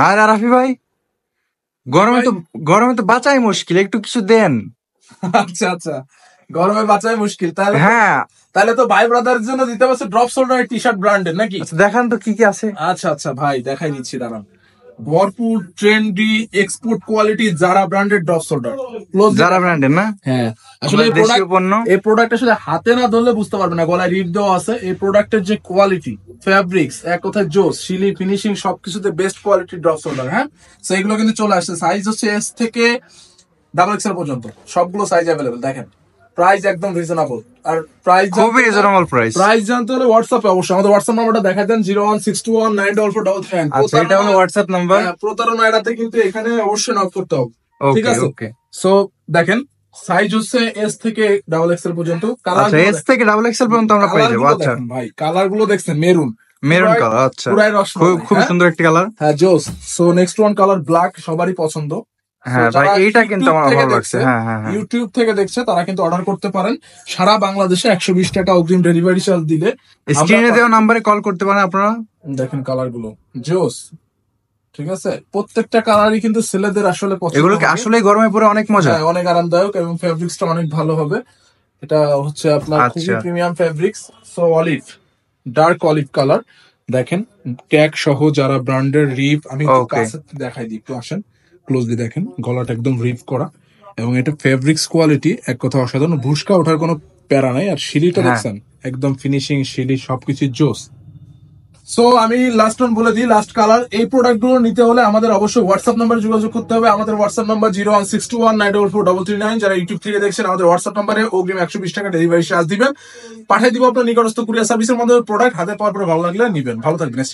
আর রাফি ভাই, গরমে তো গরমে তো বাঁচাই মুশকিল, একটু কিছু দেন। আচ্ছা আচ্ছা, গরমে বাঁচাই মুশকিল, তাহলে হ্যাঁ, তাহলে তো ভাই ব্রাদারের জন্য দিতে পারছে ড্রপ শোল্ডার টি শার্ট ব্র্যান্ডের নাকি? আচ্ছা দেখান তো কি কি আছে। আচ্ছা আচ্ছা ভাই, দেখাই দিচ্ছি, দাঁড়ান। ভরপুর ট্রেন্ডি এক্সপোর্ট কোয়ালিটি যারা ব্র্যান্ডেড ড্রপ শোল্ডার। যারা ব্র্যান্ডের না? হ্যাঁ, আসলে দেশীয় পণ্য। এই প্রোডাক্ট আসলে হাতে না ধরলে বুঝতে পারবে না, গলায় রিপ দেওয়া আছে। এই প্রোডাক্টের যে কোয়ালিটি, ফ্যাব্রিক্স, এক কথায় জোস, সিলি, ফিনিশিং সবকিছুতে বেস্ট কোয়ালিটি ড্রপ শোল্ডার। হ্যাঁ, তো এগুলো কিন্তু চলে আসছে, সাইজ হচ্ছে এস থেকে ডাবল এক্সেল পর্যন্ত, সবগুলো সাইজ অ্যাভেলেবেল। দেখেন প্রাইস একদম রিজনেবল। আর প্রাইস খুবই রিজনেবল প্রাইস। প্রাইস জানতে হলে হোয়াটসঅ্যাপে অবশ্যই আমাদের হোয়াটসঅ্যাপ নাম্বারটা দেখা দেন, 016219243। আচ্ছা, এটা হলো হোয়াটসঅ্যাপ নাম্বার। প্রতারণা এড়াতে কিন্তু এখানে অবশ্যই নক করতে হবে, ঠিক ওকে আছে? ওকে। সো দেখেন, সাইজ হচ্ছে এস থেকে ডাবল এক্সেল পর্যন্ত। আচ্ছা, এস থেকে ডাবল এক্সেল পর্যন্ত আমরা পেয়ে যাবো। আচ্ছা ভাই, কালার গুলো দেখছেন, মেরুন, মেরুন কালার। আচ্ছা, পুরাই রস, খুব সুন্দর একটি কালার। হ্যাঁ জোস। So next one colour black, সবারই পছন্দ। হ্যাঁ ভাই, এইটা কিন্তু আমার ভালো লাগছে। হ্যাঁ হ্যাঁ, ইউটিউব থেকে দেখছে তারা কিন্তু অর্ডার করতে পারেন। সারা বাংলাদেশে 120 টাকা অগ্রিম ডেলিভারি চার্জ দিলে স্ক্রিনে দেওয়া নাম্বারে কল করতে পারেন আপনারা। দেখেন কালার গুলো জোস, ঠিক আছে? প্রত্যেকটা কালারই কিন্তু ছেলেদের আসলে পছন্দ। এগুলোকে আসলে গরমে পরে অনেক মজা, অনেক আরামদায়ক, এবং ফেব্রিক্সটা অনেক ভালো হবে। এটা হচ্ছে আপনার খুবই premium fabrics. So olive, dark olive colour. দেখেন ট্যাগ সহ যারা ব্র্যান্ডের রিপ, আমি কাছে দেখাই দিই, একটু আসেন ক্লোজলি দেখেন, গলাটা একদম রিপ করা, এবং এটা ফেব্রিক্স কোয়ালিটি এক কথা অসাধারণ। ভুসকা ওঠার কোনো প্যারা নাই। আর সিঁড়িটা দেখছেন, একদম ফিনিশিং, সিঁড়ি সবকিছু জোস। সো আমি লাস্ট ওয়ান বলে দিই, লাস্ট কালার। এই প্রোডাক্ট গুলো নিতে হলে আমাদের অবশ্যই হোয়াটসঅ্যাপ নাম্বারে যোগাযোগ করতে হবে। আমাদের হোয়াটসঅ্যাপ নাম্বার 01621944339। যারা ইউটিউব থেকে দেখছেন, আমাদের হোয়াটসঅ্যাপ নাম্বারে অগ্রিম 120 টাকা ডেলিভারি চার্জ দিবেন, পাঠিয়ে দিব আপনার নিকটস্থ কুরিয়ার সার্ভিসের মাধ্যমে। প্রোডাক্ট হাতে পাওয়ার পরে ভালো লাগলে নিবেন। ভালো থাকবেন।